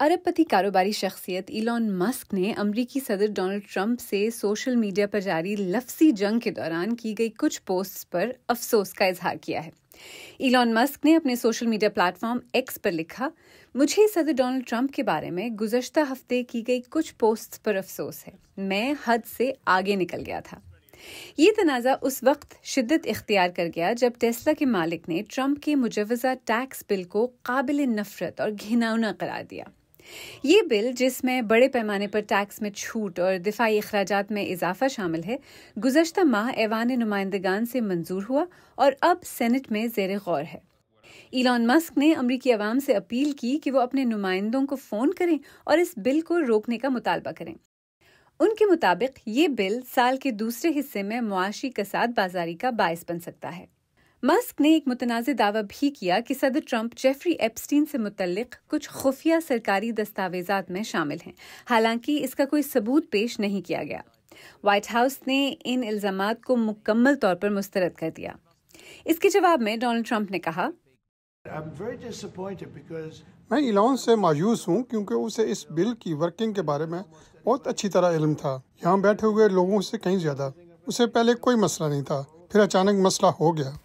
अरब पति कारोबारी शख्सियत इलॉन मस्क ने अमरीकी सदर डोनाल्ड ट्रंप से सोशल मीडिया पर जारी लफ्ज़ी जंग के दौरान की गई कुछ पोस्ट्स पर अफसोस का इजहार किया है। इलॉन मस्क ने अपने सोशल मीडिया प्लेटफॉर्म एक्स पर लिखा, मुझे सदर डोनाल्ड ट्रंप के बारे में गुज़श्ता हफ्ते की गई कुछ पोस्ट्स पर अफसोस है। मैं हद से आगे निकल गया था। ये तनाज़ा उस वक्त शिद्दत इख्तियार कर गया जब टेस्ला के मालिक ने ट्रंप के मुजव्वज़ा टैक्स बिल को काबिल नफ़रत और घिनौना करार दिया। ये बिल, जिसमें बड़े पैमाने पर टैक्स में छूट और दिफाई अखराजात में इजाफा शामिल है, गुज़श्ता माह ऐवान नुमाइंदगान से मंजूर हुआ और अब सेनेट में ज़ेर गौर है। इलॉन मस्क ने अमरीकी अवाम से अपील की कि वो अपने नुमाइंदों को फ़ोन करें और इस बिल को रोकने का मुतालबा करें। उनके मुताबिक ये बिल साल के दूसरे हिस्से में मुआशी कसाद बाजारी का बायस बन सकता है। मस्क ने एक मुतनाज़ दावा भी किया कि सदर ट्रंप जेफरी एप्स्टीन से मुतल्लिक कुछ खुफिया सरकारी दस्तावेजात में शामिल हैं, हालांकि इसका कोई सबूत पेश नहीं किया गया। व्हाइट हाउस ने इन इल्ज़ामात को मुकम्मल तौर पर मुस्तरद कर दिया। इसके जवाब में डोनाल्ड ट्रंप ने कहा, मैं इलॉन से मायूस हूँ क्योंकि उसे इस बिल की वर्किंग के बारे में बहुत अच्छी तरह इल्म था। यहाँ बैठे हुए लोगों से कहीं ज्यादा। उसे पहले कोई मसला नहीं था, फिर अचानक मसला हो गया।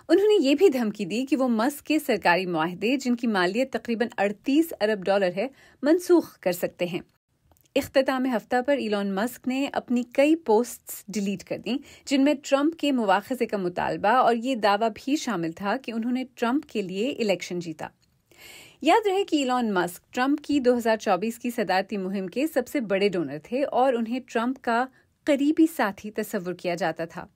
उन्होंने ये भी धमकी दी कि वो मस्क के सरकारी मुआहदे, जिनकी मालियत तकरीबन 38 अरब डॉलर है, मनसूख कर सकते हैं। इख्तिताम हफ्ता पर इलॉन मस्क ने अपनी कई पोस्ट्स डिलीट कर दी, जिनमें ट्रंप के मुवाख़ज़े का मुतालबा और ये दावा भी शामिल था कि उन्होंने ट्रंप के लिए इलेक्शन जीता। याद रहे कि इलॉन मस्क ट्रंप की 2024 की सदारती मुहिम के सबसे बड़े डोनर थे और उन्हें ट्रंप का करीबी साथी तस्वुर किया जाता था।